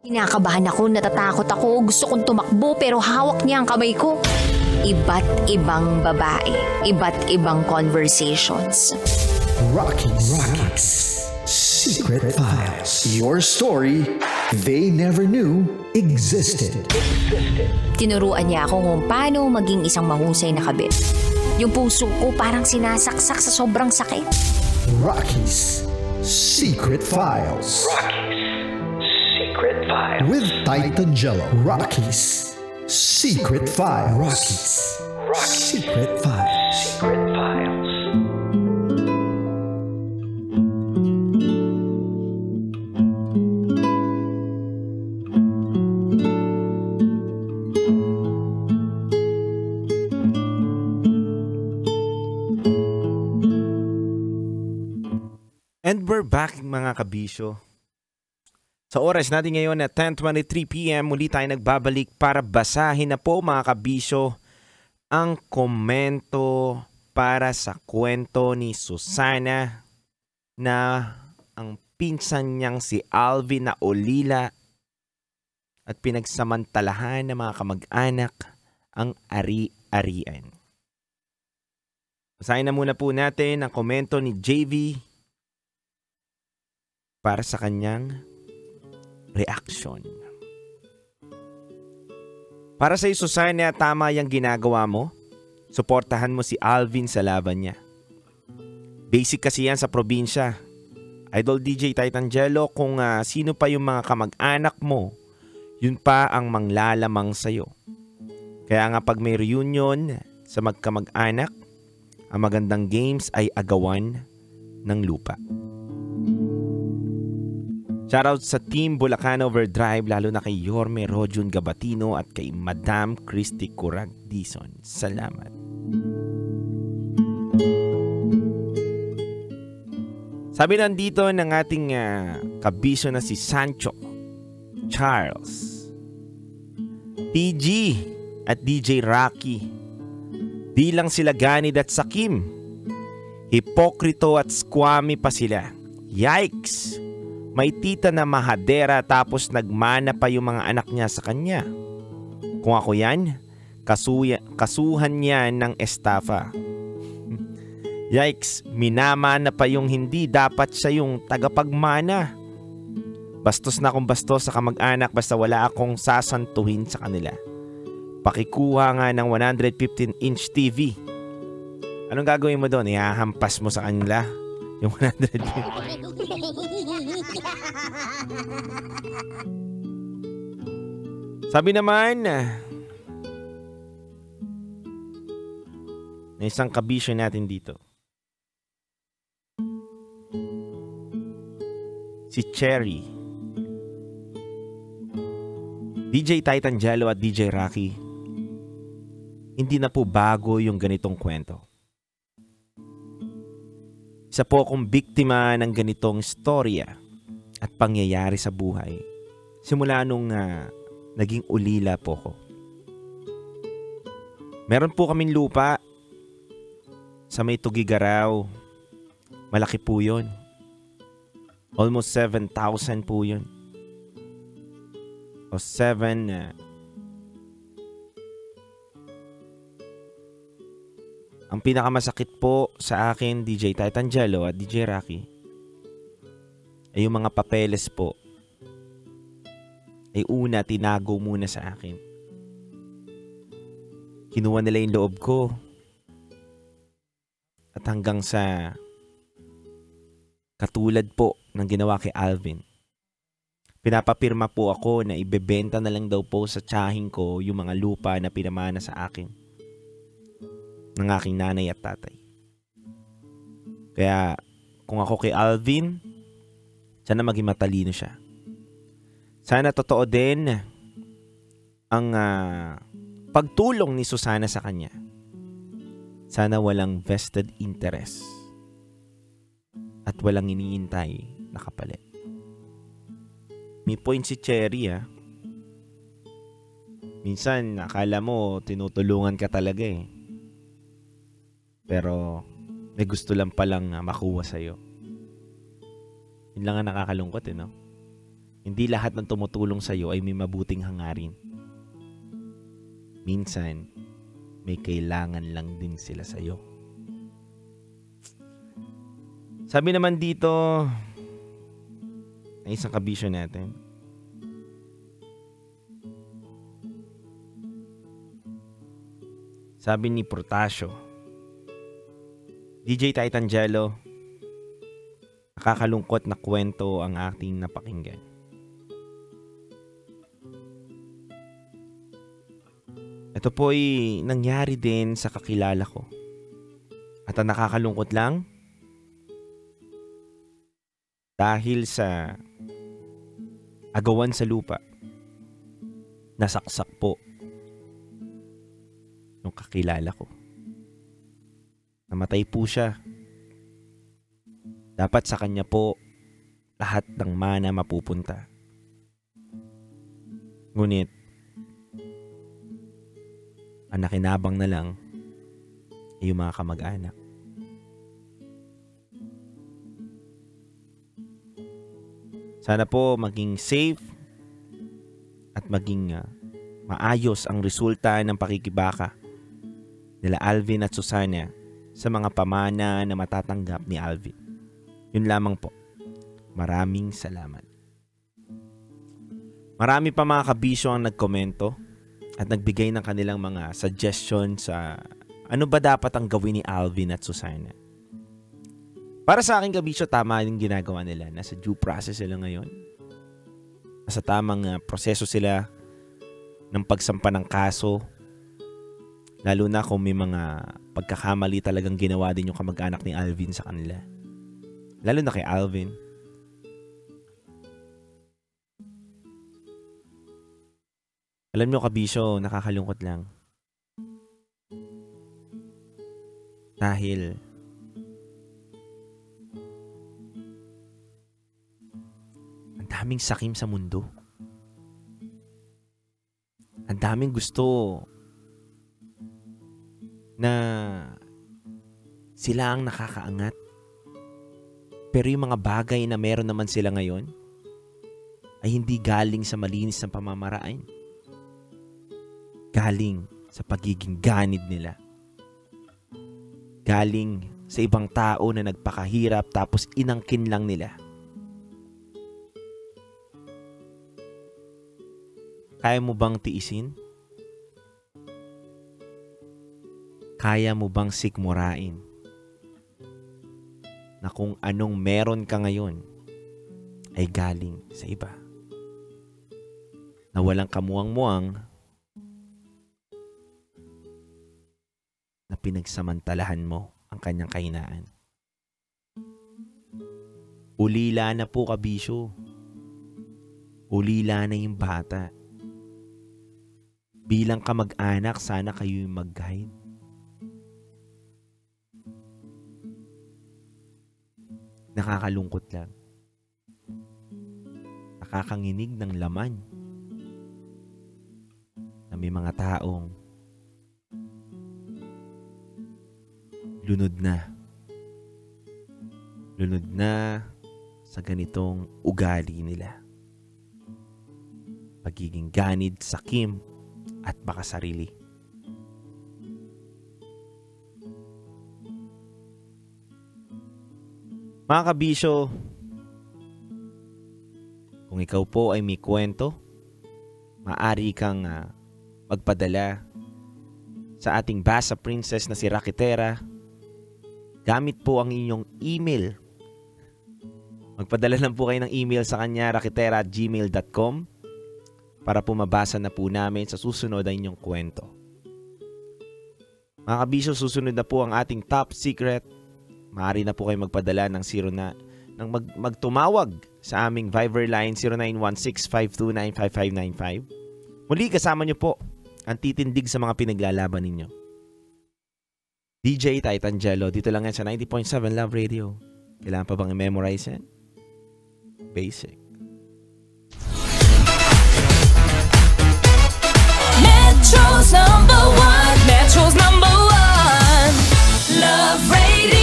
Kinakabahan ako, natatakot ako, gusto kong tumakbo pero hawak niya ang kamay ko. Iba't ibang babae, iba't ibang conversations. Rocky's Secret Files. Your story they never knew existed. Tinuruan niya ako kung paano maging isang mahusay na kabit. Yung puso ko parang sinasaksak sa sobrang sakit. Rocky's Secret Files. With Titan Jello. Rocky's Secret Files. Rocky's Secret Files. And we're back mga kabisyo. Sa oras natin ngayon na 10:23 PM, muli tayo nagbabalik para basahin na po mga kabisyo ang komento para sa kwento ni Susana na ang pinsan niyang si Alvin na ulila at pinagsamantalahan ng mga kamag-anak ang ari-arian. Basahin na muna po natin ang komento ni JV para sa kanyang reaction. Para sa Susana, tama yung ginagawa mo. Suportahan mo si Alvin sa laban niya. Basic kasi yan sa probinsya. Idol DJ Titan Jello, kung sino pa yung mga kamag-anak mo, yun pa ang manglalamang sa'yo. Kaya nga pag may reunion sa magkamag-anak, ang magandang games ay agawan ng lupa. Shoutout sa Team Bulacan Overdrive, lalo na kay Yorme Rojun Gabatino at kay Madam Christy Curag Dison. Salamat. Sabi nandito ng ating kabisyo na si Sancho Charles, TG at DJ Rocky, di lang sila ganid at sakim, hipokrito at squammy pa sila. Yikes! May tita na mahadera tapos nagmana pa yung mga anak niya sa kanya. Kung ako yan, kasuhan niya ng estafa. Yikes, minamana pa yung hindi dapat siya yung tagapagmana. Bastos na akong bastos sa kamag-anak basta wala akong sasantuhin sa kanila. Pakikuha nga ng 115-inch TV. Anong gagawin mo doon? Ihahampas mo sa kanila yung 115. Sabi naman na isang kabisyo natin dito, si Cherry. DJ Titan Jello at DJ Rocky, hindi na po bago yung ganitong kwento. Isa po akong biktima ng ganitong istorya at pangyayari sa buhay simula nung naging ulila po ko. Meron po kaming lupa sa may Tugigaraw. Malaki po yun. Almost 7,000 po yun. O 7. Ang pinakamasakit po sa akin, DJ Titan Jello at DJ Rocky, ay yung mga papeles po ay una tinago muna sa akin. Kinuha nila yung loob ko. At hanggang sa katulad po ng ginawa kay Alvin, pinapapirma po ako na ibebenta na lang daw po sa tiyahing ko yung mga lupa na pinamana sa akin ng aking nanay at tatay. Kaya kung ako kay Alvin, sana maging matalino siya. Sana totoo din ang pagtulong ni Susana sa kanya. Sana walang vested interest at walang iniintay na kapalit. May point si Cherry Minsan akala mo tinutulungan ka talaga eh. Pero may gusto lang palang makuha sa'yo. Yun lang ang nakakalungkot no? Hindi lahat ng tumutulong sa'yo ay may mabuting hangarin. Minsan, may kailangan lang din sila sa'yo. Sabi naman dito, ay isang kabisyo natin. Sabi ni Protasio, DJ Titangelo, nakakalungkot na kwento ang ating napakinggan. Ito po ay nangyari din sa kakilala ko. At ang nakakalungkot lang, dahil sa agawan sa lupa, nasaksak po ng kakilala ko. Namatay po siya. Dapat sa kanya po lahat ng mana mapupunta. Ngunit, ang nakinabang na lang ay yung mga kamag-anak. Sana po maging safe at maging maayos ang resulta ng pakikibaka nila Alvin at Susana sa mga pamana na matatanggap ni Alvin. Yun lamang po. Maraming salamat. Marami pa mga kabisyo ang nagkomento at nagbigay ng kanilang mga suggestions sa ano ba dapat ang gawin ni Alvin at Susana. Para sa akin, kabisyo, tama yung ginagawa nila. Nasa due process sila ngayon. Nasa tamang proseso sila ng pagsampa ng kaso. Lalo na kung may mga pagkakamali talagang ginawa din yung kamag-anak ni Alvin sa kanila. Lalo na kay Alvin. Alam nyo, kabisyo, nakakalungkot lang. Dahil ang daming sakim sa mundo. Ang daming gusto na sila ang nakakaangat. Pero yung mga bagay na meron naman sila ngayon ay hindi galing sa malinis na pamamaraan. Galing sa pagiging ganid nila. Galing sa ibang tao na nagpakahirap tapos inangkin lang nila. Kaya mo bang tiisin? Kaya mo bang sikmurain na kung anong meron ka ngayon ay galing sa iba? Na walang kamuang-muang na pinagsamantalahan mo ang kanyang kahinaan. Ulila na po, kabisyo. Ulila na yung bata. Bilang kamag-anak, sana kayo yung mag-guide. Nakakalungkot lang. Nakakanginig ng laman na may mga taong lunod na sa ganitong ugali nila. Pagiging ganid, sakim, at makasarili. Mga kabisyo, kung ikaw po ay may kwento, maaari kang magpadala sa ating basa princess na si Rakitera. Gamit po ang inyong email. Magpadala lang po kayo ng email sa kanya, rakitera@gmail.com, para po mabasa na po namin sa susunod ang inyong kwento. Mga kabisyo, susunod na po ang ating top secret. Maaari na po kayo magpadala ng magtumawag sa aming Viber line 0916-529-5595. Muli, kasama nyo po ang titindig sa mga pinaglalaban ninyo. DJ Titangelo, dito lang yan sa 90.7 Love Radio. Kailangan pa bang i-memorize yan? Basic. Metro's number one. Metro's number one. Love Radio.